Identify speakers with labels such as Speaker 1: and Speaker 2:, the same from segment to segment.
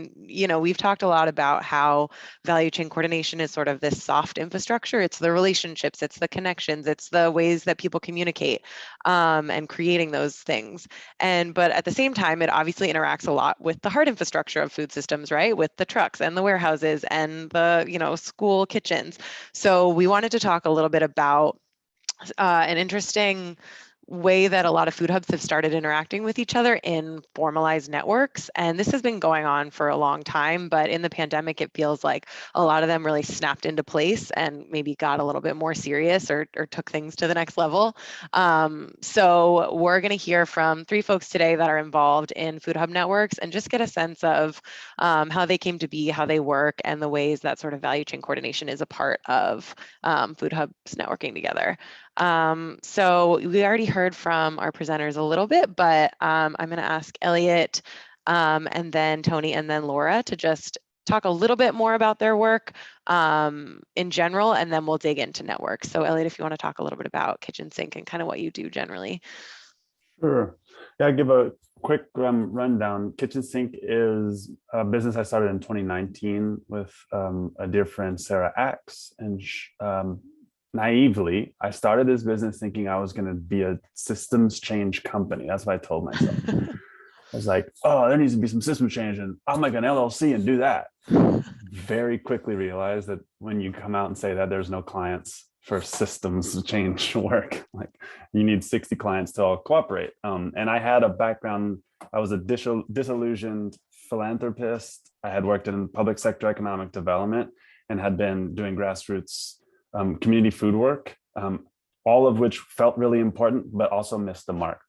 Speaker 1: And, we've talked a lot about how value chain coordination is sort of this soft infrastructure. It's the relationships, it's the connections, it's the ways that people communicate, and creating those things. But at the same time, it obviously interacts a lot with the hard infrastructure of food systems, right? With the trucks and the warehouses and the, school kitchens. So we wanted to talk a little bit about an interesting way that a lot of food hubs have started interacting with each other in formalized networks. And this has been going on for a long time, but in the pandemic, it feels like a lot of them really snapped into place and maybe got a little bit more serious or took things to the next level. So we're going to hear from 3 folks today that are involved in food hub networks and just get a sense of how they came to be, how they work, and the ways that sort of value chain coordination is a part of food hubs networking together. So we already heard from our presenters a little bit, but I'm going to ask Elliot, and then Tony, and then Laura to just talk a little bit more about their work in general, and then we'll dig into networks. So Elliot, if you want to talk a little bit about Kitchen Sink and kind of what you do generally.
Speaker 2: Sure. Yeah, I'll give a quick rundown. Kitchen Sink is a business I started in 2019 with a dear friend, Sarah Axe, and naively, I started this business thinking I was going to be a systems change company. That's what I told myself. I was like, oh, there needs to be some systems change, and I'll make an LLC and do that. Very quickly realized that when you come out and say that, there's no clients for systems change work. Like, you need 60 clients to all cooperate. And I had a background. I was a disillusioned philanthropist. I had worked in public sector economic development and had been doing grassroots community food work, all of which felt really important, but also missed the mark.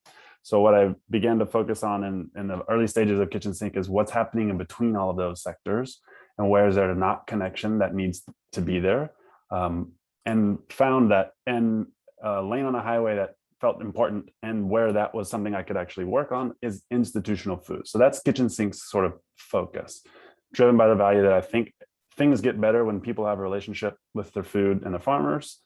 Speaker 2: So what I began to focus on in the early stages of Kitchen Sink is what's happening in between all of those sectors and where is there not connection that needs to be there. And found that in a lane on a highway that felt important and where that was something I could actually work on is institutional food. So that's Kitchen Sink's sort of focus, driven by the value that I think things get better when people have a relationship with their food and the farmers.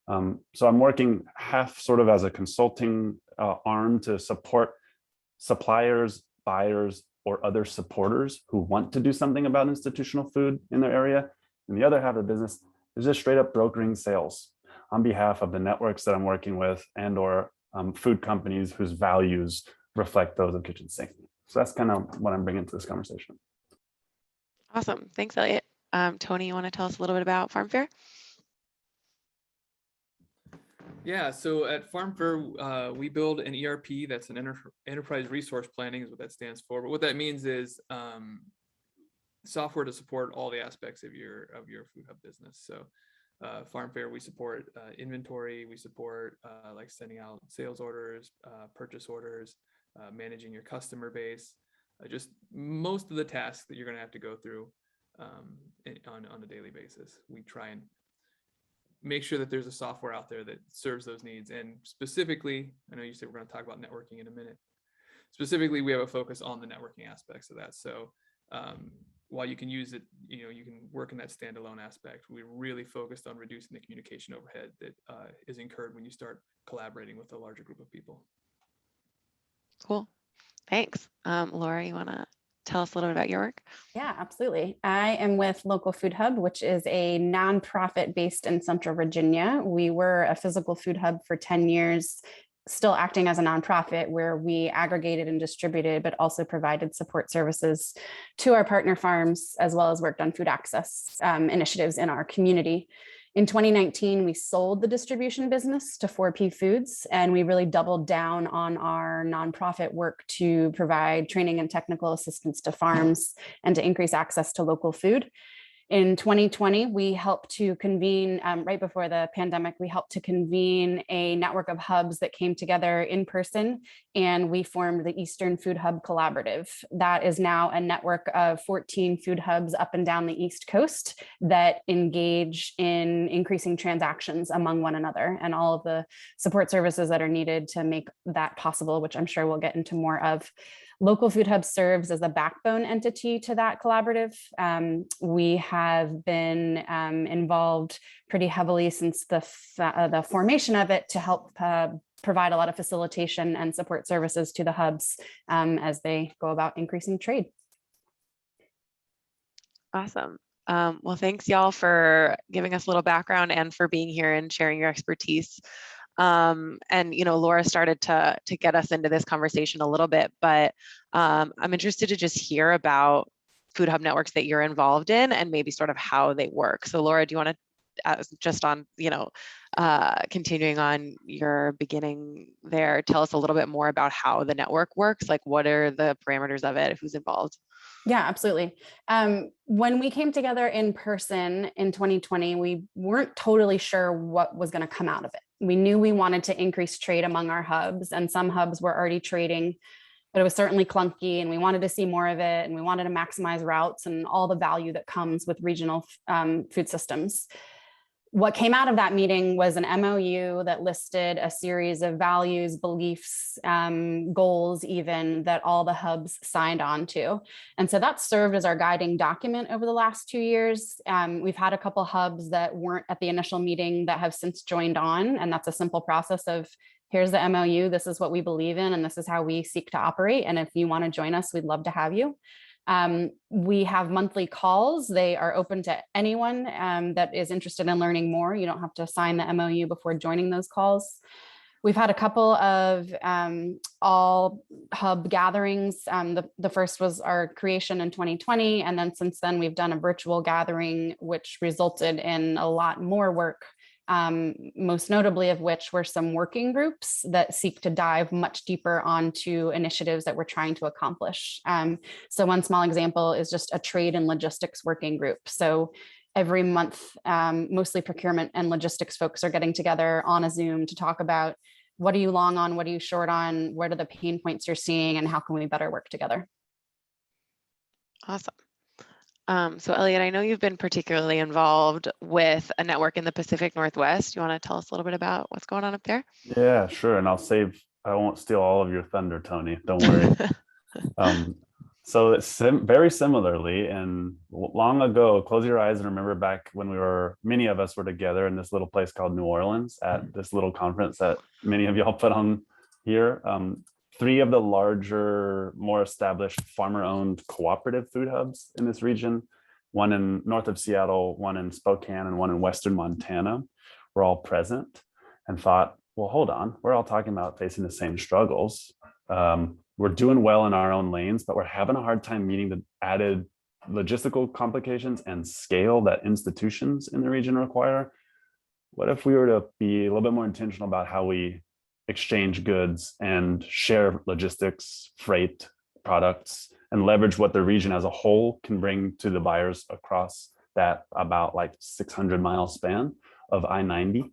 Speaker 2: So I'm working half sort of as a consulting arm to support suppliers, buyers, or other supporters who want to do something about institutional food in their area. And the other half of the business is just straight up brokering sales on behalf of the networks that I'm working with and or food companies whose values reflect those of Kitchen Sink. So that's kind of what I'm bringing to this conversation.
Speaker 1: Awesome. Thanks, Elliot. Tony, you want to tell us a little bit about Farm Fair?
Speaker 3: Yeah, so at Farm Fair, we build an ERP that's an enterprise resource planning is what that stands for. But what that means is software to support all the aspects of your food hub business. So Farm Fair, we support inventory, we support like sending out sales orders, purchase orders, managing your customer base, just most of the tasks that you're going to have to go through on a daily basis. We try and make sure that there's a software out there that serves those needs. And specifically, I know you said we're going to talk about networking in a minute. Specifically, we have a focus on the networking aspects of that. So while you can use it, you can work in that standalone aspect. We're really focused on reducing the communication overhead that is incurred when you start collaborating with a larger group of people.
Speaker 1: Cool. Thanks. Laura, you want to tell us a little bit about your work?
Speaker 4: Yeah, absolutely. I am with Local Food Hub, which is a nonprofit based in Central Virginia. We were a physical food hub for 10 years, still acting as a nonprofit where we aggregated and distributed, but also provided support services to our partner farms, as well as worked on food access initiatives in our community. In 2019, we sold the distribution business to 4P Foods, and we really doubled down on our nonprofit work to provide training and technical assistance to farms and to increase access to local food. In 2020, we helped to convene, right before the pandemic, we helped to convene a network of hubs that came together in person, and we formed the Eastern Food Hub Collaborative. That is now a network of 14 food hubs up and down the East Coast that engage in increasing transactions among one another and all of the support services that are needed to make that possible, which I'm sure we'll get into more of. Local Food Hub serves as a backbone entity to that collaborative. We have been involved pretty heavily since the formation of it to help provide a lot of facilitation and support services to the hubs as they go about increasing trade.
Speaker 1: Awesome. Well, thanks y'all for giving us a little background and for being here and sharing your expertise. And Laura started to get us into this conversation a little bit, but I'm interested to just hear about food hub networks that you're involved in and maybe sort of how they work. So Laura, do you want to just on continuing on your beginning there, tell us a little bit more about how the network works? Like, what are the parameters of it? Who's involved?
Speaker 4: Yeah, absolutely. When we came together in person in 2020, we weren't totally sure what was going to come out of it. We knew we wanted to increase trade among our hubs, and some hubs were already trading, but it was certainly clunky, and we wanted to see more of it, and we wanted to maximize routes and all the value that comes with regional food systems. What came out of that meeting was an MOU that listed a series of values, beliefs, goals, even that all the hubs signed on to. And so that served as our guiding document over the last 2 years. We've had a couple hubs that weren't at the initial meeting that have since joined on. And that's a simple process of, here's the MOU, this is what we believe in, and this is how we seek to operate. And if you want to join us, we'd love to have you. We have monthly calls. They are open to anyone that is interested in learning more. You don't have to sign the MOU before joining those calls. We've had a couple of all hub gatherings. The first was our creation in 2020. And then since then, we've done a virtual gathering, which resulted in a lot more work. Most notably of which were some working groups that seek to dive much deeper onto initiatives that we're trying to accomplish. So one small example is just a trade and logistics working group. So every month, mostly procurement and logistics folks are getting together on a Zoom to talk about what are you long on, what are you short on, what are the pain points you're seeing, and how can we better work together?
Speaker 1: Awesome. So Elliot, I know you've been particularly involved with a network in the Pacific Northwest. You want to tell us a little bit about what's going on up there?
Speaker 2: Yeah, sure. And I won't steal all of your thunder, Tony. Don't worry. So it's very similarly, and long ago, close your eyes and remember back when many of us were together in this little place called New Orleans at this little conference that many of y'all put on here. 3 of the larger, more established farmer-owned cooperative food hubs in this region, one in north of Seattle, one in Spokane, and one in Western Montana, were all present and thought, well, hold on, we're all talking about facing the same struggles. We're doing well in our own lanes, but we're having a hard time meeting the added logistical complications and scale that institutions in the region require. What if we were to be a little bit more intentional about how we exchange goods and share logistics, freight, products, and leverage what the region as a whole can bring to the buyers across that about like 600-mile span of I-90.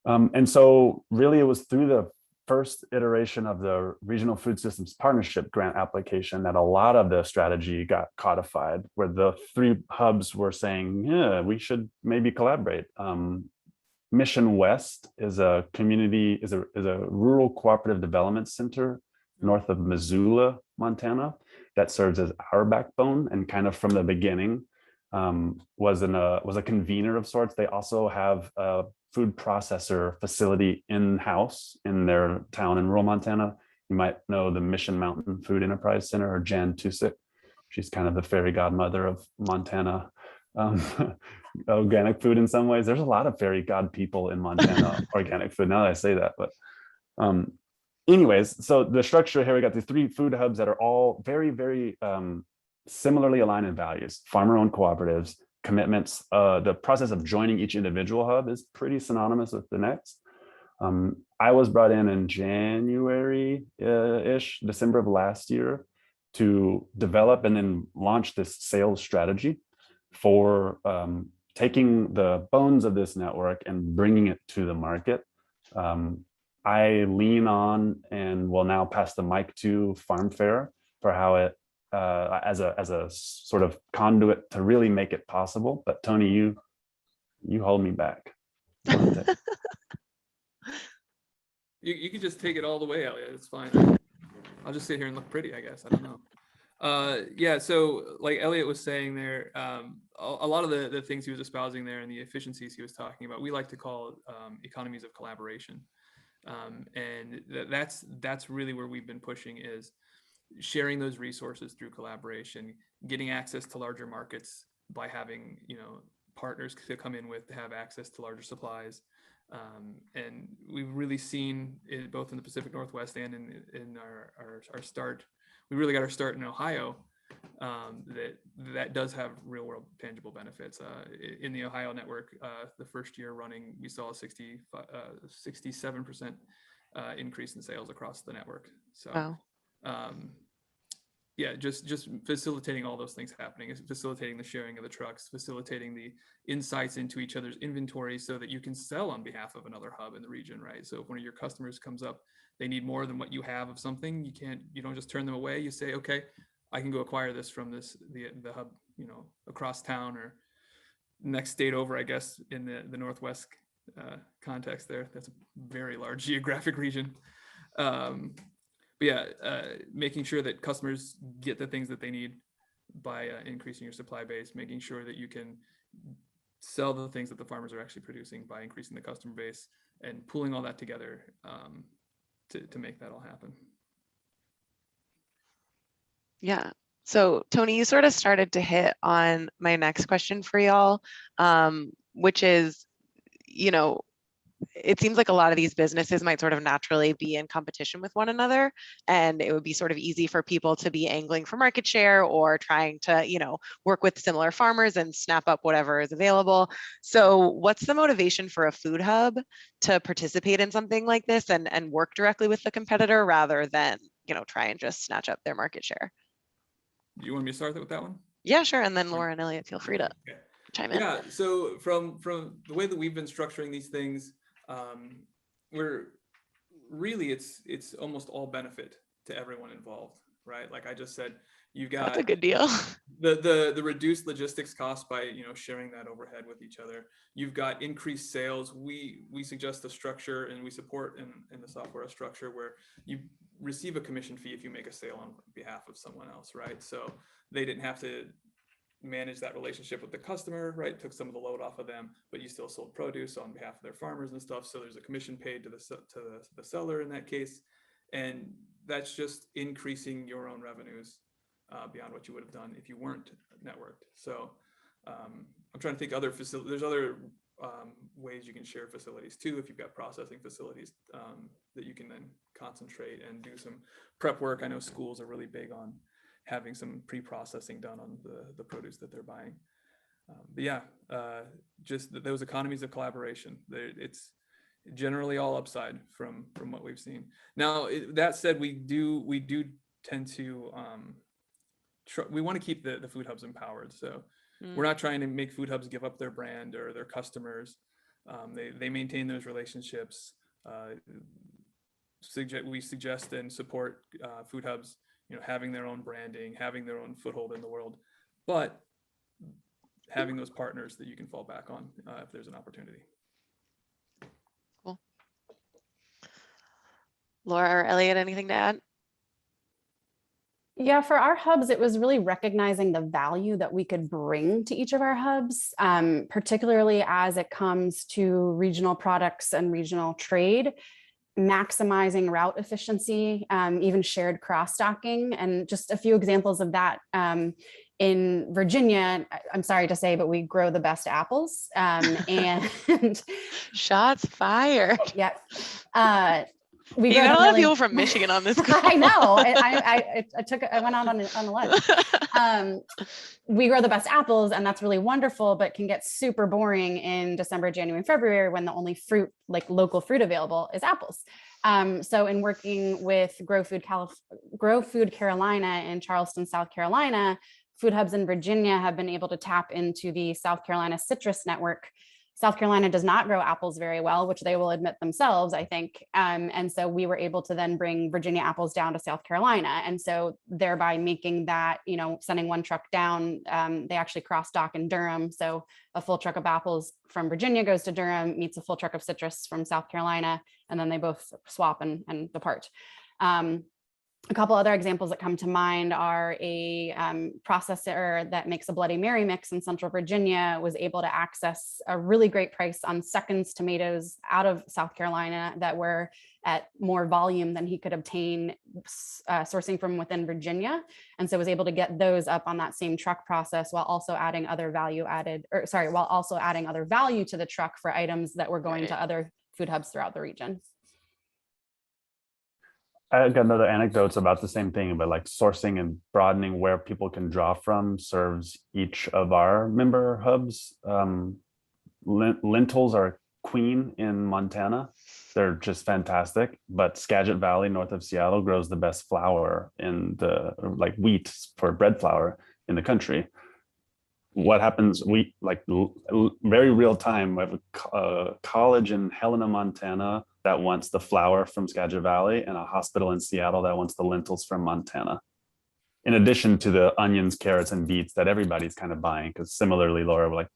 Speaker 2: And so really it was through the first iteration of the Regional Food Systems Partnership grant application that a lot of the strategy got codified, where the 3 hubs were saying, yeah, we should maybe collaborate. Mission West is a rural cooperative development center north of Missoula, Montana, that serves as our backbone and kind of from the beginning was a convener of sorts. They also have a food processor facility in-house in their town in rural Montana. You might know the Mission Mountain Food Enterprise Center, or Jan Tusick. She's kind of the fairy godmother of Montana organic food in some ways. There's a lot of fairy god people in Montana organic food, now that I say that. But anyways, so the structure here, we got these 3 food hubs that are all very, very similarly aligned in values, farmer-owned cooperatives, commitments. The process of joining each individual hub is pretty synonymous with the next. I was brought in January-ish, December of last year, to develop and then launch this sales strategy for taking the bones of this network and bringing it to the market. I lean on and will now pass the mic to Farm Fair for how it, as a sort of conduit to really make it possible. But Tony, you hold me back.
Speaker 3: You can just take it all the way, Elliot. It's fine. I'll just sit here and look pretty, I guess. I don't know. Yeah, so like Elliot was saying there, a lot of the things he was espousing there and the efficiencies he was talking about, we like to call economies of collaboration. And that's really where we've been pushing is sharing those resources through collaboration, getting access to larger markets by having, partners to come in with to have access to larger supplies. And we've really seen it both in the Pacific Northwest and in our start. We really got our start in Ohio. That does have real world tangible benefits. In the Ohio network, the first year running, we saw a 67% increase in sales across the network. So,
Speaker 1: Wow.
Speaker 3: Yeah, just facilitating all those things happening, is facilitating the sharing of the trucks, facilitating the insights into each other's inventory so that you can sell on behalf of another hub in the region, right? So if one of your customers comes up, they need more than what you have of something, you don't just turn them away. You say, okay, I can go acquire this from the hub, across town or next state over, I guess, in the Northwest context there. That's a very large geographic region. But yeah, making sure that customers get the things that they need by increasing your supply base, making sure that you can sell the things that the farmers are actually producing by increasing the customer base, and pulling all that together to make that all happen.
Speaker 1: Yeah. So Tony, you sort of started to hit on my next question for y'all, which is, it seems like a lot of these businesses might sort of naturally be in competition with one another, and it would be sort of easy for people to be angling for market share or trying to, work with similar farmers and snap up whatever is available. So what's the motivation for a food hub to participate in something like this and work directly with the competitor rather than, try and just snatch up their market share?
Speaker 3: Do you want me to start with that one?
Speaker 1: Yeah, sure. And then Laura and Elliot, feel free to chime in.
Speaker 3: Yeah, so from the way that we've been structuring these things, we're really, it's almost all benefit to everyone involved, right? Like I just said, you've got
Speaker 1: That's a good deal.
Speaker 3: The reduced logistics costs by sharing that overhead with each other. You've got increased sales. We suggest a structure, and we support in the software a structure where you receive a commission fee if you make a sale on behalf of someone else, right? So they didn't have to manage that relationship with the customer, right? Took some of the load off of them, but you still sold produce on behalf of their farmers and stuff. So there's a commission paid to the seller in that case, and that's just increasing your own revenues beyond what you would have done if you weren't networked. So I'm trying to think other facilities. There's other ways you can share facilities too. If you've got processing facilities that you can then concentrate and do some prep work. I know schools are really big on having some pre-processing done on the produce that they're buying. But yeah, just those economies of collaboration. It's generally all upside from what we've seen. Now, that said, we do tend to we want to keep the food hubs empowered. So we're not trying to make food hubs give up their brand or their customers. They maintain those relationships. We suggest and support food hubs, having their own branding, having their own foothold in the world, but having those partners that you can fall back on if there's an opportunity.
Speaker 1: Cool. Laura or Elliot, anything to add?
Speaker 4: Yeah, for our hubs, it was really recognizing the value that we could bring to each of our hubs, particularly as it comes to regional products and regional trade, maximizing route efficiency, even shared cross-docking. And just a few examples of that. In Virginia, I'm sorry to say, but we grow the best apples. And
Speaker 1: shots fired.
Speaker 4: Yeah.
Speaker 1: You got a lot of people from Michigan on this call.
Speaker 4: I know. I went out on a lunch. We grow the best apples, and that's really wonderful, but can get super boring in December, January, and February when the only fruit, like local fruit available, is apples. So in working with Grow Food Carolina in Charleston, South Carolina, food hubs in Virginia have been able to tap into the South Carolina citrus network. South Carolina does not grow apples very well, which they will admit themselves, I think. And so we were able to then bring Virginia apples down to South Carolina. And so thereby making that, sending one truck down, they actually cross dock in Durham. So a full truck of apples from Virginia goes to Durham, meets a full truck of citrus from South Carolina, and then they both swap and depart. A couple other examples that come to mind are a processor that makes a Bloody Mary mix in Central Virginia was able to access a really great price on seconds tomatoes out of South Carolina that were at more volume than he could obtain sourcing from within Virginia. And so was able to get those up on that same truck process while also adding other value to the truck for items that were going to other food hubs throughout the region.
Speaker 2: I got another anecdotes about the same thing, but like sourcing and broadening where people can draw from serves each of our member hubs. Lentils are queen in Montana. They're just fantastic, but Skagit Valley north of Seattle grows the best flour in the like wheat for bread flour in the country. What happens, we like very real time, we have a college in Helena, Montana that wants the flour from Skagit Valley and a hospital in Seattle that wants the lentils from Montana. In addition to the onions, carrots, and beets that everybody's kind of buying, because similarly, Laura, we're like,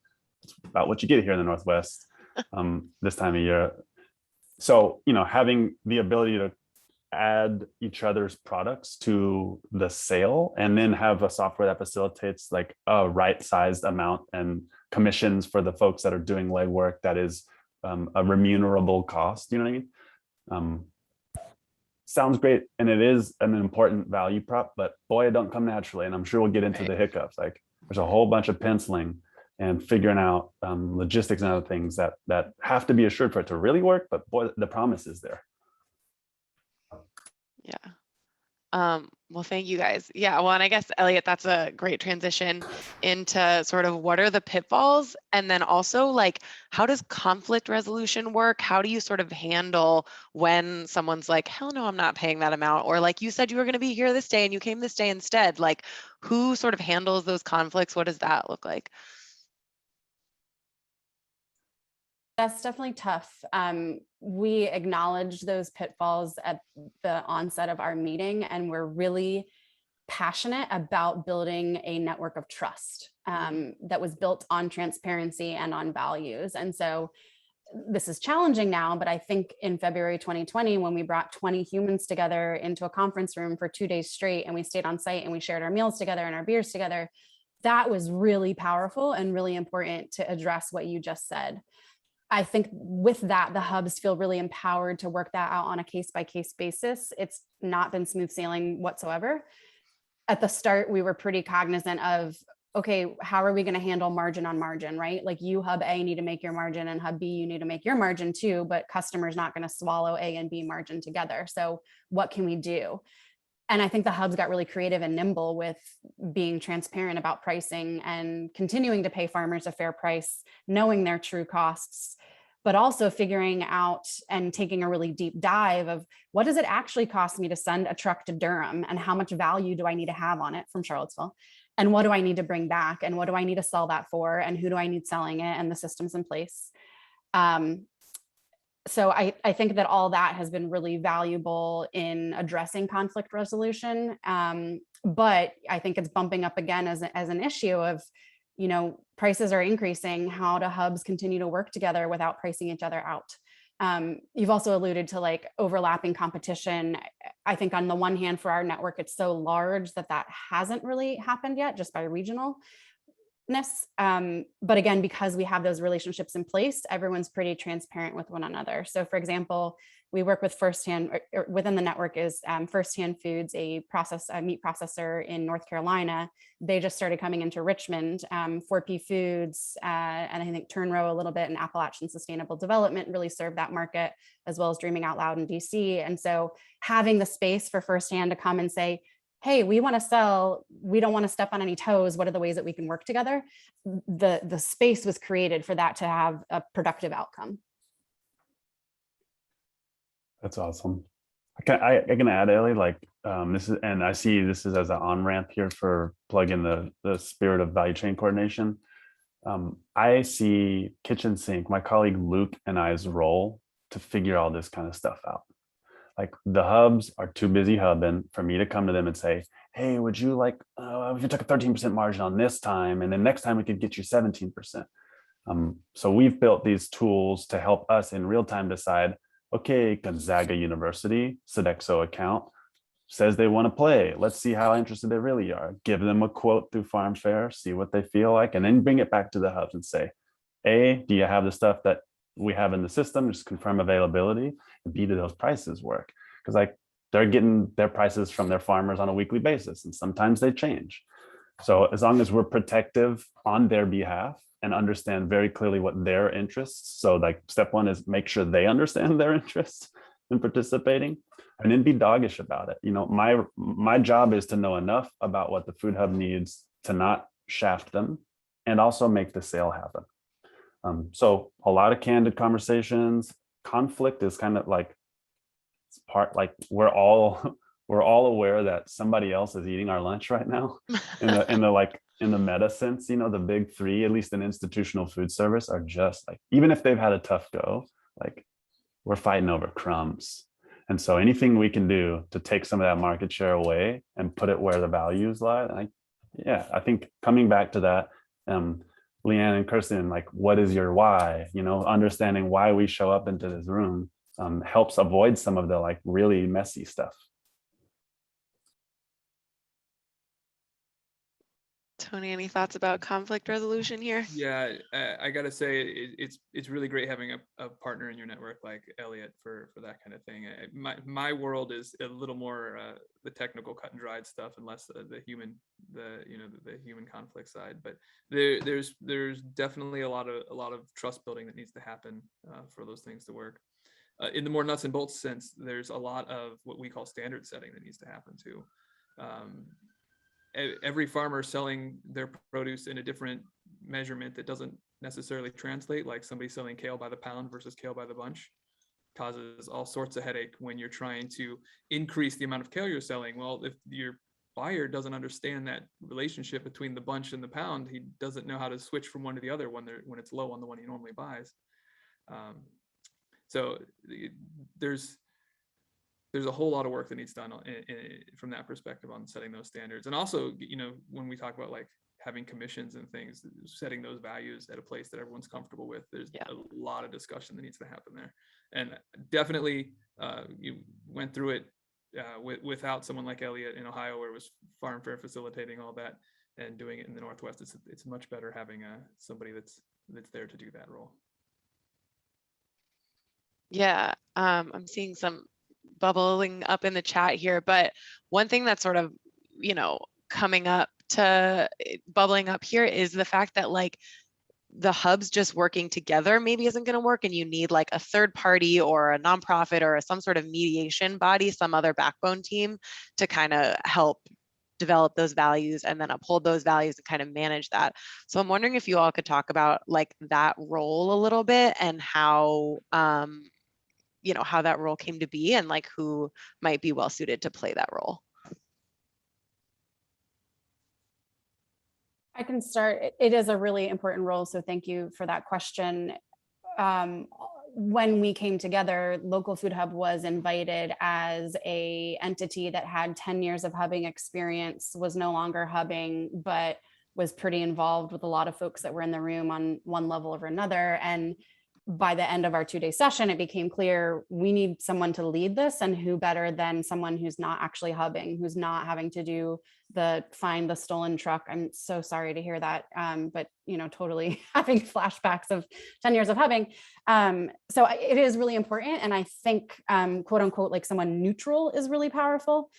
Speaker 2: it's about what you get here in the Northwest this time of year. So, you know, having the ability to add each other's products to the sale and then have a software that facilitates like a right-sized amount and commissions for the folks that are doing legwork that is a remunerable cost, you know what I mean? Sounds great, and it is an important value prop, but boy, it don't come naturally, and I'm sure we'll get into the hiccups. Like there's a whole bunch of penciling and figuring out logistics and other things that have to be assured for it to really work, but boy, the promise is there.
Speaker 1: Yeah. Well, thank you guys. Yeah. Well, and I guess, Elliot, that's a great transition into sort of what are the pitfalls? And then also like, how does conflict resolution work? How do you sort of handle when someone's like, hell no, I'm not paying that amount? Or like you said, you were going to be here this day and you came this day instead. Like who sort of handles those conflicts? What does that look like?
Speaker 4: That's definitely tough. We acknowledged those pitfalls at the onset of our meeting, and we're really passionate about building a network of trust that was built on transparency and on values. And so this is challenging now, but I think in February 2020, when we brought 20 humans together into a conference room for 2 days straight, and we stayed on site and we shared our meals together and our beers together, that was really powerful and really important to address what you just said. I think with that, the hubs feel really empowered to work that out on a case-by-case basis. It's not been smooth sailing whatsoever. At the start, we were pretty cognizant of, okay, how are we going to handle margin on margin, right? Like you, hub A, need to make your margin, and hub B, you need to make your margin too, but customer's not going to swallow A and B margin together. So what can we do? And I think the hubs got really creative and nimble with being transparent about pricing and continuing to pay farmers a fair price, knowing their true costs, but also figuring out and taking a really deep dive of what does it actually cost me to send a truck to Durham, and how much value do I need to have on it from Charlottesville? And what do I need to bring back? And what do I need to sell that for? And who do I need selling it? And the systems in place. So I think that all that has been really valuable in addressing conflict resolution. But I think it's bumping up again as an issue of, you know, prices are increasing. How do hubs continue to work together without pricing each other out? You've also alluded to like overlapping competition. I think on the one hand, for our network, it's so large that hasn't really happened yet, just by regional. But again, because we have those relationships in place, everyone's pretty transparent with one another. So for example, we work with Firsthand, or within the network is Firsthand Foods, a meat processor in North Carolina. They just started coming into Richmond. 4P Foods, and I think Turnrow a little bit, and Appalachian Sustainable Development really serve that market, as well as Dreaming Out Loud in DC. And so having the space for Firsthand to come and say, hey, we want to sell, we don't want to step on any toes, what are the ways that we can work together? The space was created for that to have a productive outcome.
Speaker 2: That's awesome. I can add, Ellie, like this is, and I see this is as an on-ramp here for plug in the spirit of value chain coordination. I see kitchen sink, my colleague Luke and I's role to figure all this kind of stuff out. Like the hubs are too busy hubbing for me to come to them and say, hey, would you like, if you took a 13% margin on this time, and then next time we could get you 17%. So we've built these tools to help us in real time decide, okay, Gonzaga University, Sodexo account, says they want to play. Let's see how interested they really are. Give them a quote through Farm Fair, see what they feel like, and then bring it back to the hubs and say, A, do you have the stuff that we have in the system? Just confirm availability. And B, do those prices work? Because like they're getting their prices from their farmers on a weekly basis, and sometimes they change. So as long as we're protective on their behalf and understand very clearly what their interests. So like step one is make sure they understand their interests in participating, and then be doggish about it. You know, my job is to know enough about what the food hub needs to not shaft them and also make the sale happen. So a lot of candid conversations. Conflict is kind of like it's part like we're all aware that somebody else is eating our lunch right now in the meta sense. You know, the big three, at least in institutional food service, are just like, even if they've had a tough go, like we're fighting over crumbs. And so anything we can do to take some of that market share away and put it where the values lie, I think coming back to that, Leanne and Kirsten, like, what is your why? You know, understanding why we show up into this room helps avoid some of the like really messy stuff.
Speaker 1: Tony, any thoughts about conflict resolution here?
Speaker 3: Yeah, I gotta say it's really great having a partner in your network like Elliot for that kind of thing. My world is a little more the technical cut and dried stuff, and less the human conflict side. But there's definitely a lot of trust building that needs to happen for those things to work. In the more nuts and bolts sense, there's a lot of what we call standard setting that needs to happen too. Every farmer selling their produce in a different measurement that doesn't necessarily translate, like somebody selling kale by the pound versus kale by the bunch, causes all sorts of headache when you're trying to increase the amount of kale you're selling. Well, if your buyer doesn't understand that relationship between the bunch and the pound, he doesn't know how to switch from one to the other when it's low on the one he normally buys. So there's a whole lot of work that needs done from that perspective on setting those standards. And also, you know, when we talk about like having commissions and things, setting those values at a place that everyone's comfortable with, there's a lot of discussion that needs to happen there. And definitely you went through it without someone like Elliot in Ohio, where it was Farm Fair facilitating all that, and doing it in the Northwest. It's much better having somebody that's there to do that role.
Speaker 1: Yeah, I'm seeing some bubbling up in the chat here, but one thing that's sort of, you know, bubbling up here is the fact that like the hubs just working together maybe isn't going to work, and you need like a third party or a nonprofit or some sort of mediation body, some other backbone team to kind of help develop those values and then uphold those values and kind of manage that. So I'm wondering if you all could talk about like that role a little bit, and how you know, how that role came to be, and like who might be well suited to play that role.
Speaker 4: I can start. It is a really important role, so thank you for that question. When we came together, Local Food Hub was invited as an entity that had 10 years of hubbing experience, was no longer hubbing, but was pretty involved with a lot of folks that were in the room on one level or another. And by the end of our 2-day session, it became clear we need someone to lead this, and who better than someone who's not actually hubbing, who's not having to do find the stolen truck. I'm so sorry to hear that, but you know, totally having flashbacks of 10 years of hubbing. So it is really important, and I think quote unquote like someone neutral is really powerful.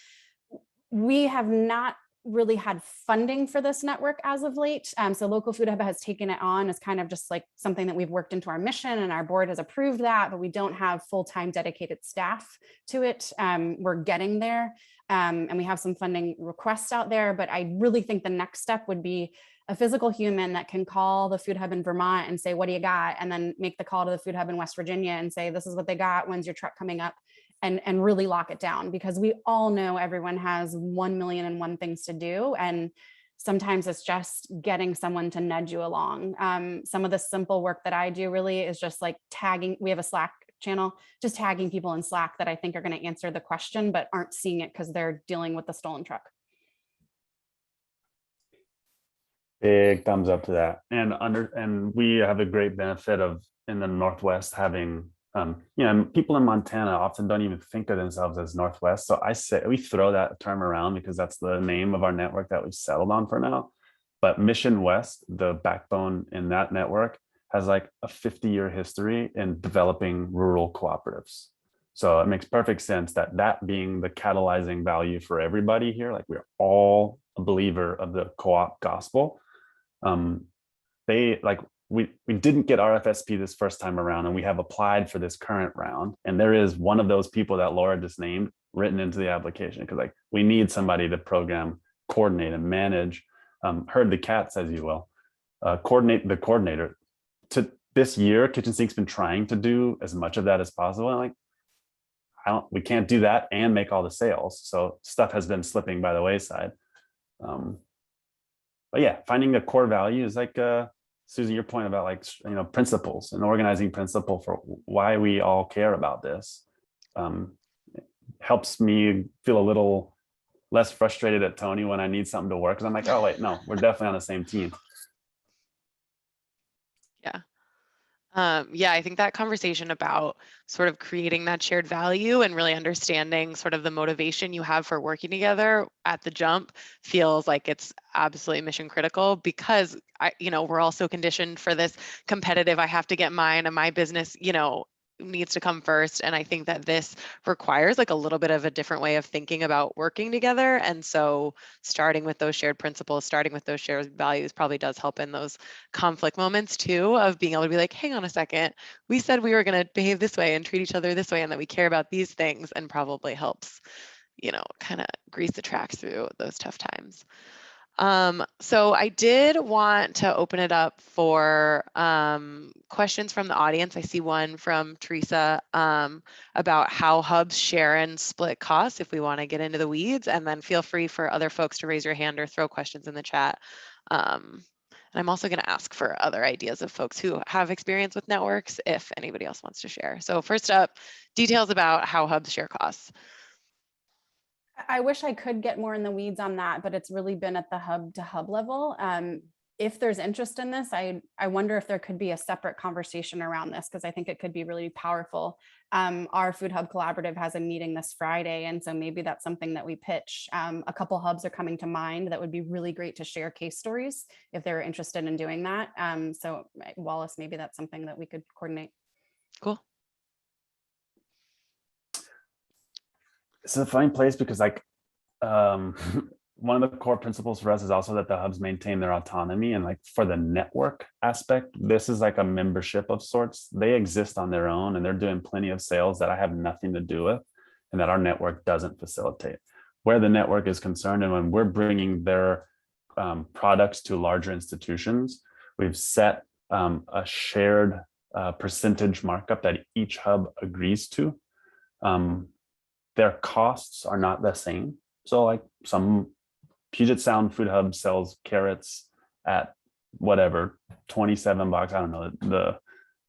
Speaker 4: We have not really had funding for this network as of late. So Local Food Hub has taken it on as kind of just like something that we've worked into our mission, and our board has approved that, but we don't have full-time dedicated staff to it. We're getting there, and we have some funding requests out there, but I really think the next step would be a physical human that can call the Food Hub in Vermont and say, what do you got? And then make the call to the Food Hub in West Virginia and say, this is what they got. When's your truck coming up? And really lock it down, because we all know everyone has 1,000,001 things to do. And sometimes it's just getting someone to nudge you along. Some of the simple work that I do really is just like tagging. We have a Slack channel, just tagging people in Slack that I think are going to answer the question, but aren't seeing it because they're dealing with the stolen truck.
Speaker 2: Big thumbs up to that. And we have a great benefit of in the Northwest having People in Montana often don't even think of themselves as Northwest. So I say we throw that term around because that's the name of our network that we've settled on for now. But Mission West, the backbone in that network, has like a 50-year history in developing rural cooperatives. So it makes perfect sense that that being the catalyzing value for everybody here, like we're all a believer of the co-op gospel. We didn't get RFSP this first time around, and we have applied for this current round. And there is one of those people that Laura just named written into the application, because like we need somebody to program, coordinate, and manage. Herd the cats, as you will, coordinate the coordinator. To this year, Kitchen Sink's been trying to do as much of that as possible. And like, we can't do that and make all the sales. So stuff has been slipping by the wayside. But yeah, finding a core value is like Susan, your point about like, principles and organizing principle for why we all care about this helps me feel a little less frustrated at Tony when I need something to work. Cause I'm like, oh wait, no, we're definitely on the same team.
Speaker 1: Yeah. Yeah, I think that conversation about sort of creating that shared value and really understanding sort of the motivation you have for working together at the jump feels like it's absolutely mission critical, because we're also conditioned for this competitive, I have to get mine and my business, needs to come first. And I think that this requires like a little bit of a different way of thinking about working together. And so starting with those shared principles, starting with those shared values probably does help in those conflict moments too, of being able to be like, hang on a second, we said we were going to behave this way and treat each other this way, and that we care about these things, and probably helps, kind of grease the tracks through those tough times. So I did want to open it up for questions from the audience. I see one from Teresa about how hubs share and split costs, if we want to get into the weeds, and then feel free for other folks to raise your hand or throw questions in the chat. And I'm also going to ask for other ideas of folks who have experience with networks, if anybody else wants to share. So first up, details about how hubs share costs.
Speaker 4: I wish I could get more in the weeds on that, but it's really been at the hub to hub level. If there's interest in this, I wonder if there could be a separate conversation around this, because I think it could be really powerful. Our Food Hub Collaborative has a meeting this Friday, and so maybe that's something that we pitch. A couple hubs are coming to mind that would be really great to share case stories if they're interested in doing that. So Wallace, maybe that's something that we could coordinate.
Speaker 1: Cool.
Speaker 2: It's a funny place because like one of the core principles for us is also that the hubs maintain their autonomy, and like for the network aspect, this is like a membership of sorts. They exist on their own and they're doing plenty of sales that I have nothing to do with and that our network doesn't facilitate. Where the network is concerned, and when we're bringing their products to larger institutions, we've set a shared percentage markup that each hub agrees to. Their costs are not the same. So like some Puget Sound Food Hub sells carrots at whatever, $27. I don't know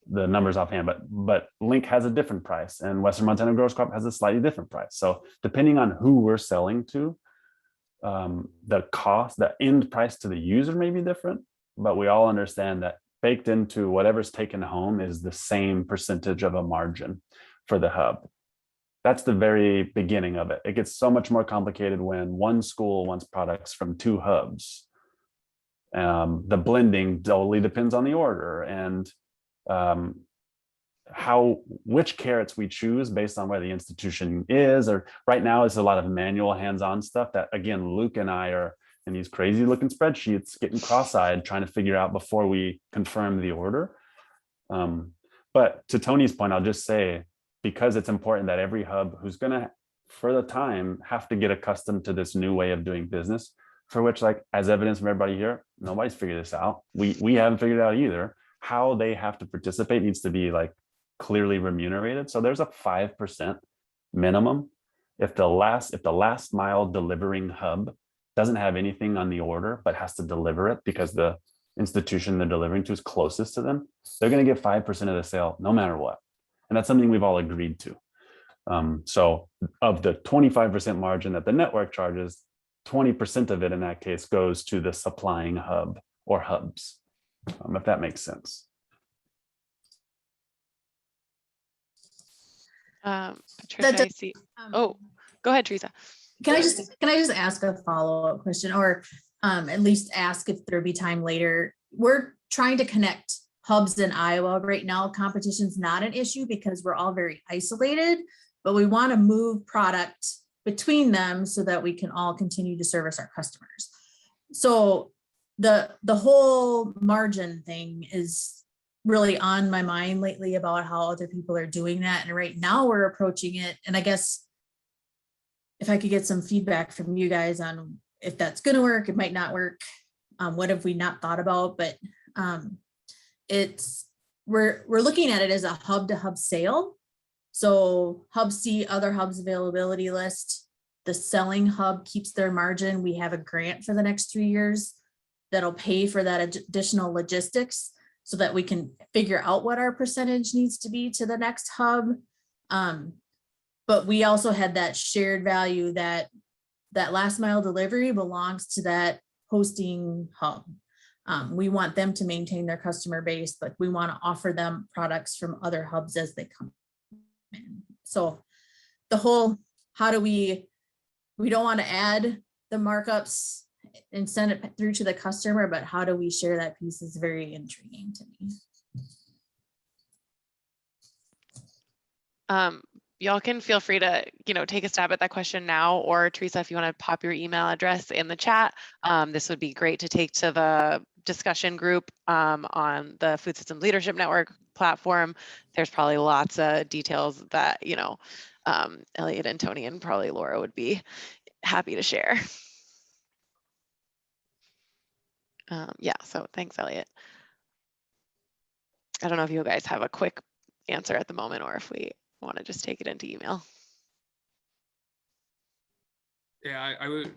Speaker 2: the numbers offhand, but Link has a different price, and Western Montana Growers Corp has a slightly different price. So depending on who we're selling to, the end price to the user may be different, but we all understand that baked into whatever's taken home is the same percentage of a margin for the hub. That's the very beginning of it. It gets so much more complicated when one school wants products from two hubs. The blending totally depends on the order, and which carrots we choose based on where the institution is. Or right now it's a lot of manual hands-on stuff that, again, Luke and I are in these crazy looking spreadsheets getting cross-eyed trying to figure out before we confirm the order. But to Tony's point, I'll just say, because it's important that every hub who's going to, for the time, have to get accustomed to this new way of doing business, for which, like, as evidence from everybody here, nobody's figured this out. We haven't figured it out either. How they have to participate needs to be like clearly remunerated. So there's a 5% minimum. If the last mile delivering hub doesn't have anything on the order, but has to deliver it because the institution they're delivering to is closest to them, they're going to get 5% of the sale no matter what. And that's something we've all agreed to. So of the 25% margin that the network charges, 20% of it in that case goes to the supplying hub or hubs, if that makes sense.
Speaker 1: Patricia, I see. Oh, go ahead, Teresa.
Speaker 5: Can I just ask a follow-up question, or at least ask if there'd be time later? We're trying to connect hubs in Iowa right now. Competition's not an issue because we're all very isolated, but we want to move product between them so that we can all continue to service our customers. So the whole margin thing is really on my mind lately about how other people are doing that. And right now we're approaching it. And I guess if I could get some feedback from you guys on if that's going to work, it might not work. What have we not thought about? But we're looking at it as a hub to hub sale. So hubs see other hubs availability list. The selling hub keeps their margin. We have a grant for the next 3 years that'll pay for that additional logistics so that we can figure out what our percentage needs to be to the next hub. But we also had that shared value that last mile delivery belongs to that hosting hub. We want them to maintain their customer base, but we want to offer them products from other hubs as they come in. So the whole, how do we don't want to add the markups and send it through to the customer, but how do we share that piece is very intriguing to me.
Speaker 1: Y'all can feel free to, take a stab at that question now, or Teresa, if you want to pop your email address in the chat, this would be great to take to the discussion group on the Food Systems Leadership Network platform. There's probably lots of details that, Elliot and Tony and probably Laura would be happy to share. Yeah, so thanks, Elliot. I don't know if you guys have a quick answer at the moment or if we want to just take it into email.
Speaker 3: Yeah, I would.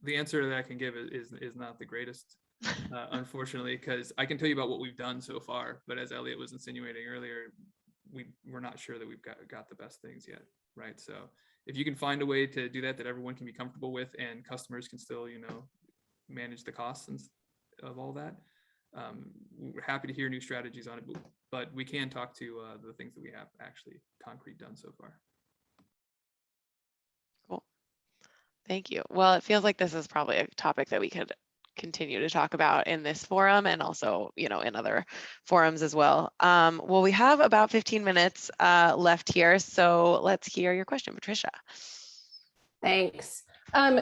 Speaker 3: The answer that I can give is not the greatest, unfortunately, because I can tell you about what we've done so far, but as Elliot was insinuating earlier, we're not sure that we've got the best things yet, right? So if you can find a way to do that everyone can be comfortable with and customers can still, manage the costs of all that, we're happy to hear new strategies on it, but we can talk to the things that we have actually concrete done so far.
Speaker 1: Cool. Thank you. Well, it feels like this is probably a topic that we could continue to talk about in this forum and also, in other forums as well. Well, we have about 15 minutes left here, so let's hear your question, Patricia.
Speaker 6: Thanks.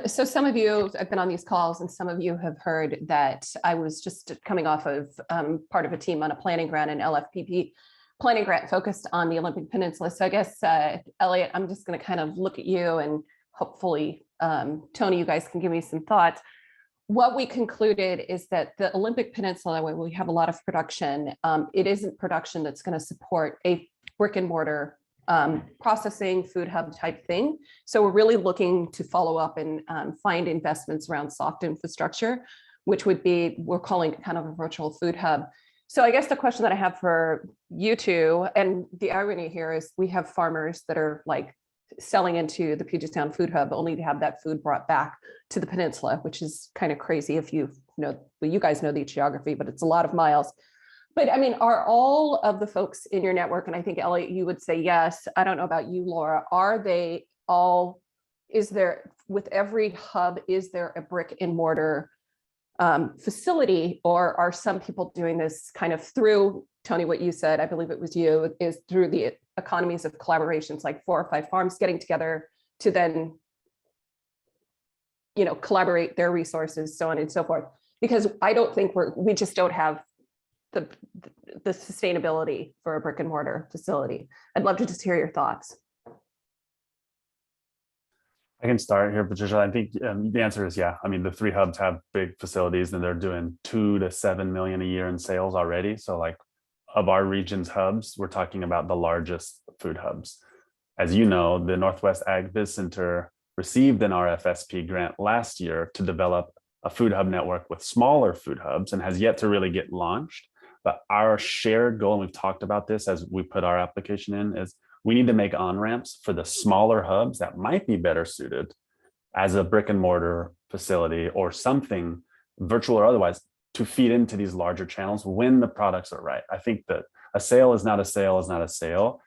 Speaker 6: So some of you have been on these calls and some of you have heard that I was just coming off of part of a team on a planning grant, an LFPP planning grant focused on the Olympic Peninsula. So I guess, Elliot, I'm just going to kind of look at you and hopefully, Tony, you guys can give me some thoughts. What we concluded is that the Olympic Peninsula, where we have a lot of production, it isn't production that's going to support a brick and mortar processing food hub type thing. So we're really looking to follow up and find investments around soft infrastructure, which would be, we're calling kind of a virtual food hub. So I guess the question that I have for you two, and the irony here is we have farmers that are like selling into the Puget Sound Food Hub only to have that food brought back to the peninsula, which is kind of crazy if you know, well, you guys know the geography, but it's a lot of miles. But I mean, are all of the folks in your network, and I think Elliot, you would say yes, I don't know about you, Laura, are they all, is there, with every hub, is there a brick and mortar facility, or are some people doing this kind of through, Tony, what you said, I believe it was you, is through the economies of collaborations, like 4 or 5 farms getting together to then, collaborate their resources, so on and so forth. Because I don't think we just don't have the sustainability for a brick and mortar facility. I'd love to just hear your thoughts.
Speaker 2: I can start here, Patricia. I think the answer is yeah. I mean, the 3 hubs have big facilities and they're doing 2 to 7 million a year in sales already. So like of our region's hubs, we're talking about the largest food hubs. As you know, the Northwest Ag Biz Center received an RFSP grant last year to develop a food hub network with smaller food hubs and has yet to really get launched. But our shared goal, and we've talked about this as we put our application in, is we need to make on-ramps for the smaller hubs that might be better suited as a brick and mortar facility or something, virtual or otherwise, to feed into these larger channels when the products are right. I think that a sale is not a sale is not a sale.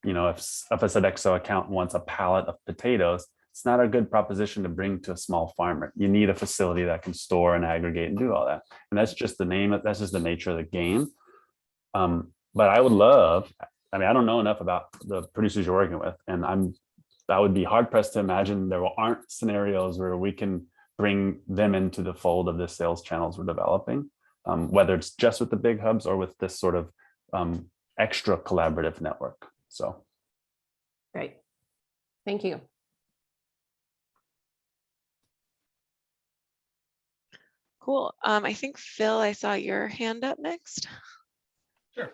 Speaker 2: if a Sodexo accountant wants a pallet of potatoes, it's not a good proposition to bring to a small farmer. You need a facility that can store and aggregate and do all that. And that's just the nature of the game. But I would love, I mean, I don't know enough about the producers you're working with, and I would be hard pressed to imagine there aren't scenarios where we can bring them into the fold of the sales channels we're developing, whether it's just with the big hubs or with this sort of extra collaborative network. So.
Speaker 6: Great. Thank you.
Speaker 1: Cool. I think Phil, I saw your hand up next.
Speaker 7: Sure.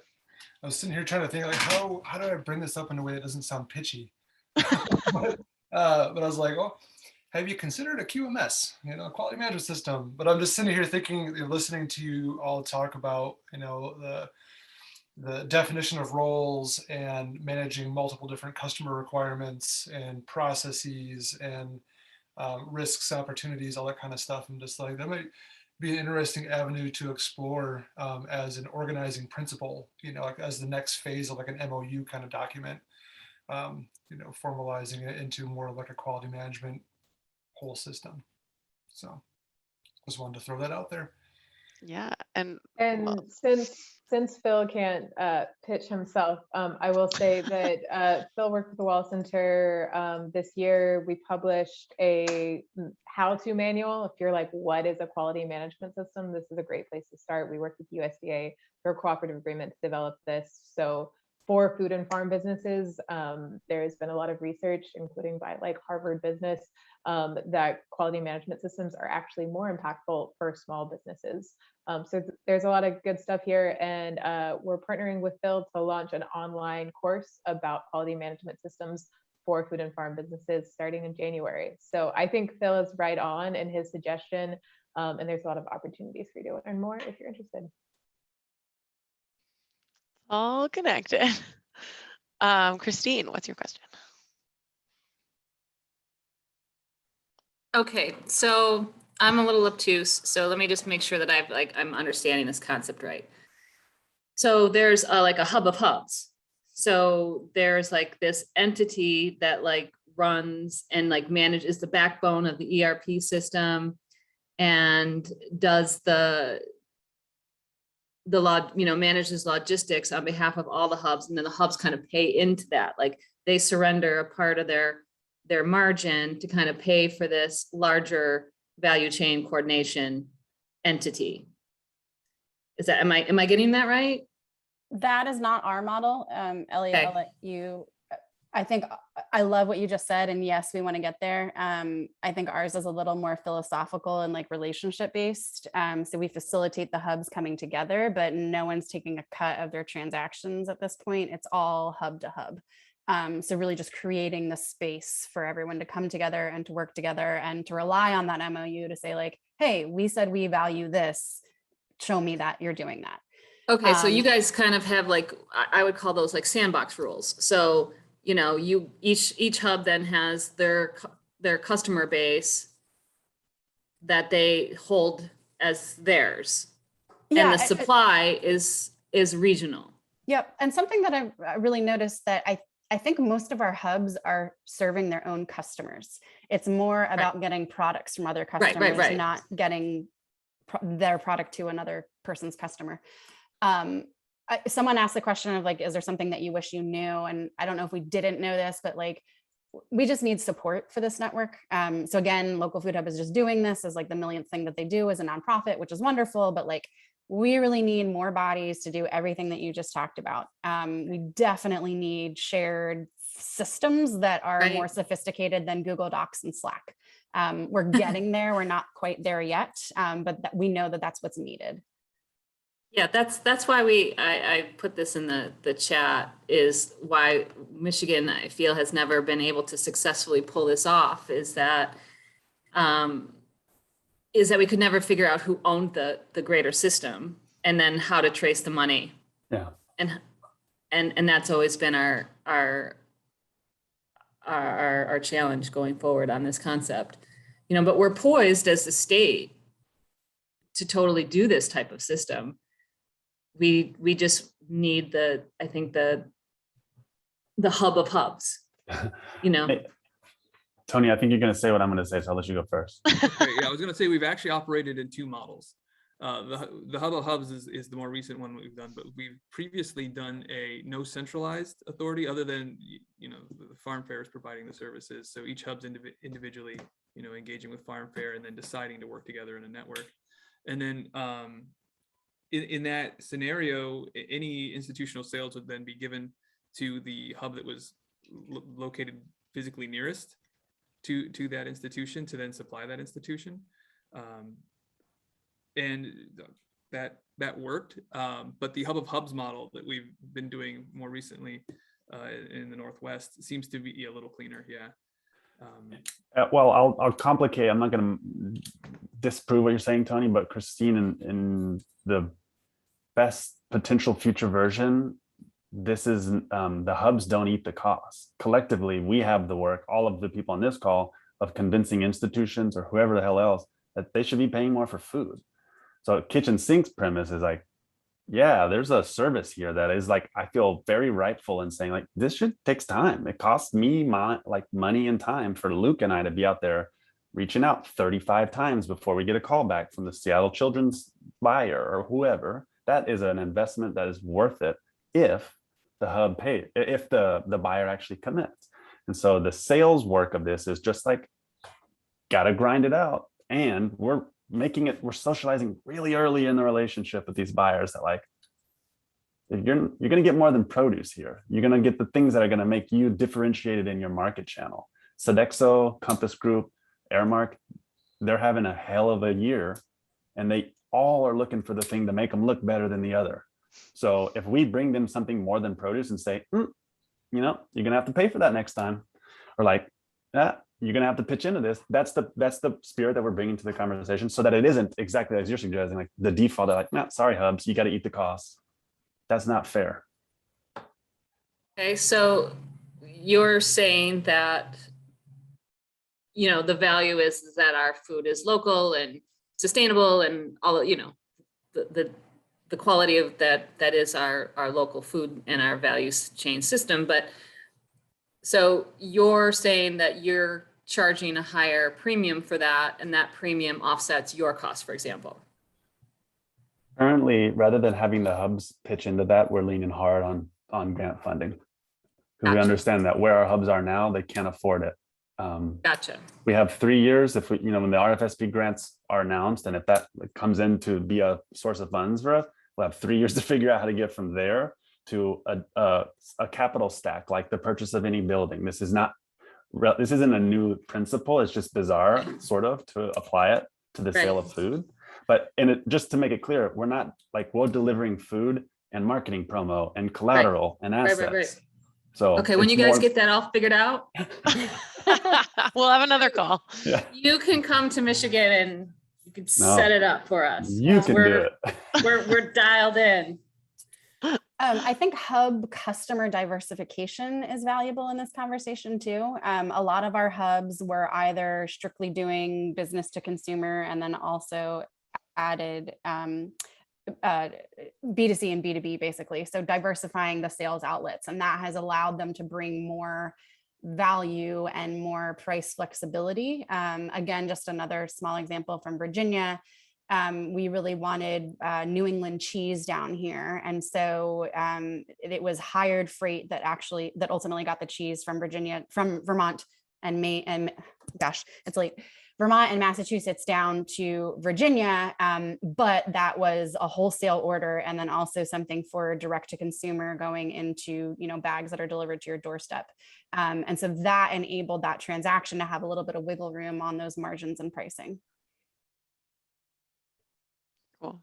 Speaker 7: I was sitting here trying to think like how do I bring this up in a way that doesn't sound pitchy? but I was like, oh, have you considered a QAMS, quality management system? But I'm just sitting here thinking, listening to you all talk about, the definition of roles and managing multiple different customer requirements and processes and risks, opportunities, all that kind of stuff. I'm just like, that might be an interesting avenue to explore as an organizing principle, like as the next phase of like an MOU kind of document, formalizing it into more like a quality management whole system. So just wanted to throw that out there.
Speaker 1: Yeah. And
Speaker 8: well, since Phil can't pitch himself, I will say that Phil worked with the Wall Center this year. We published a how-to manual. If you're like, what is a quality management system? This is a great place to start. We worked with USDA for a cooperative agreement to develop this. So for food and farm businesses, there's been a lot of research, including by like Harvard Business, that quality management systems are actually more impactful for small businesses. So there's a lot of good stuff here, and we're partnering with Phil to launch an online course about quality management systems for food and farm businesses starting in January. So I think Phil is right on in his suggestion, and there's a lot of opportunities for you to learn more if you're interested.
Speaker 1: all connected. Christine, what's your question?
Speaker 9: Okay, so I'm a little obtuse, so let me just make sure that I'm understanding this concept right. So there's like a hub of hubs. So there's like this entity that like runs and like manages the backbone of the ERP system and does manages logistics on behalf of all the hubs, and then the hubs kind of pay into that. Like they surrender a part of their margin to kind of pay for this larger value chain coordination entity. Is that, am I getting that right?
Speaker 4: That is not our model. Elliot,
Speaker 9: Okay.
Speaker 4: I'll let you, I think I love what you just said. And yes, we want to get there. I think ours is a little more philosophical and like relationship based. So we facilitate the hubs coming together, but no one's taking a cut of their transactions at this point. It's all hub to hub. So really just creating the space for everyone to come together and to work together and to rely on that MOU to say like, hey, we said we value this. Show me that you're doing that.
Speaker 9: Okay, so you guys kind of have like, I would call those like sandbox rules. So, each hub then has their customer base that they hold as theirs.
Speaker 4: Yeah,
Speaker 9: and the supply is regional.
Speaker 4: Yep. And something that I really noticed that I think most of our hubs are serving their own customers. It's more about getting products from other customers, not getting their product to another person's customer. Someone asked the question of like, is there something that you wish you knew? And I don't know if we didn't know this, but like, we just need support for this network. So again, Local Food Hub is just doing this as like the millionth thing that they do as a nonprofit, which is wonderful, but like, we really need more bodies to do everything that you just talked about. We definitely need shared systems that are more sophisticated than Google Docs and Slack. We're getting there. We're not quite there yet, but we know that that's what's needed.
Speaker 9: Yeah, that's why I put this in the chat, is why Michigan, I feel, has never been able to successfully pull this off, is that we could never figure out who owned the greater system and then how to trace the money.
Speaker 2: Yeah.
Speaker 9: And that's always been our challenge going forward on this concept. But we're poised as the state to totally do this type of system. We just need the the hub of hubs, you know?
Speaker 2: Hey, Tony, I think you're going to say what I'm going to say, so I'll let you go first.
Speaker 3: Okay, yeah, I was gonna say we've actually operated in two models. The hub of hubs is the more recent one we've done, but we've previously done a no centralized authority other than, you know, the farm fair is providing the services. So each hub's individually, you know, engaging with farm fair and then deciding to work together in a network. And then in that scenario, any institutional sales would then be given to the hub that was located physically nearest to that institution to then supply that institution. And that worked. But the hub of hubs model that we've been doing more recently in the Northwest seems to be a little cleaner. Yeah.
Speaker 2: Well, I'll complicate. I'm not going to disprove what you're saying, Tony, but Christine, in the best potential future version, this is the hubs don't eat the cost. Collectively, we have the work, all of the people on this call, of convincing institutions or whoever the hell else that they should be paying more for food. So kitchen sink's premise is like, yeah, there's a service here that is like, I feel very rightful in saying like, this takes time. It costs me money and time for Luke and I to be out there reaching out 35 times before we get a call back from the Seattle Children's buyer or whoever. That is an investment that is worth it if the hub pays, if the buyer actually commits. And so the sales work of this is just like, gotta grind it out. And we're socializing really early in the relationship with these buyers that like, you're going to get more than produce here. You're going to get the things that are going to make you differentiated in your market channel. Sodexo, Compass Group, Airmark, they're having a hell of a year and they all are looking for the thing to make them look better than the other. So if we bring them something more than produce and say, you know, you're going to have to pay for that next time, or like, yeah, you're going to have to pitch into this. That's the spirit that we're bringing to the conversation, so that it isn't exactly as you're suggesting, like the default, like, no, sorry, hubs, you got to eat the costs. That's not fair.
Speaker 9: Okay, so you're saying that, you know, the value is that our food is local and sustainable and all, you know, the quality of that is our local food and our values chain system. But so you're saying that you're charging a higher premium for that, and that premium offsets your cost, for example.
Speaker 2: Currently, rather than having the hubs pitch into that, we're leaning hard on grant funding, because we understand that where our hubs are now, they can't afford it.
Speaker 9: Gotcha. We
Speaker 2: have 3 years if we, you know, when the RFSP grants are announced, and if that comes in to be a source of funds for us, we'll have 3 years to figure out how to get from there to a capital stack, like the purchase of any building. This isn't a new principle. It's just bizarre, sort of, to apply it to the sale of food. But just to make it clear, we're not like, we're delivering food and marketing promo and collateral and assets.
Speaker 9: Right.
Speaker 2: So
Speaker 9: okay, when you guys get that all figured out,
Speaker 1: we'll have another call.
Speaker 2: Yeah.
Speaker 9: You can come to Michigan and you can set it up for us.
Speaker 2: You can do it.
Speaker 9: We're dialed in.
Speaker 4: I think hub customer diversification is valuable in this conversation too. A lot of our hubs were either strictly doing business to consumer and then also added B2C and B2B basically. So diversifying the sales outlets, and that has allowed them to bring more value and more price flexibility. Again, just another small example from Virginia. We really wanted New England cheese down here. And so it was hired freight that ultimately got the cheese from Vermont and it's late. Vermont and Massachusetts down to Virginia. But that was a wholesale order. And then also something for direct to consumer going into, you know, bags that are delivered to your doorstep. And so that enabled that transaction to have a little bit of wiggle room on those margins and pricing.
Speaker 1: Cool.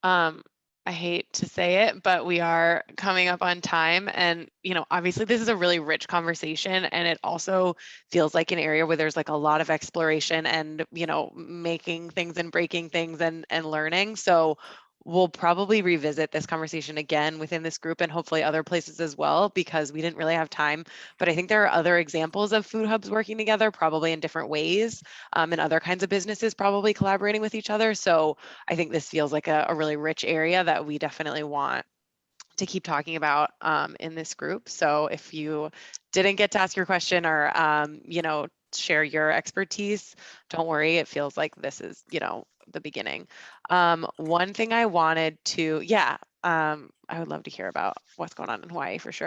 Speaker 1: I hate to say it, but we are coming up on time, and you know, obviously this is a really rich conversation, and it also feels like an area where there's like a lot of exploration and, you know, making things and breaking things and learning. So we'll probably revisit this conversation again within this group and hopefully other places as well, because we didn't really have time. But I think there are other examples of food hubs working together, probably in different ways, and other kinds of businesses probably collaborating with each other. So I think this feels like a really rich area that we definitely want to keep talking about in this group. So if you didn't get to ask your question or, you know, share your expertise, don't worry. It feels like this is, you know, the beginning. One thing I wanted to, I would love to hear about what's going on in Hawaii for sure.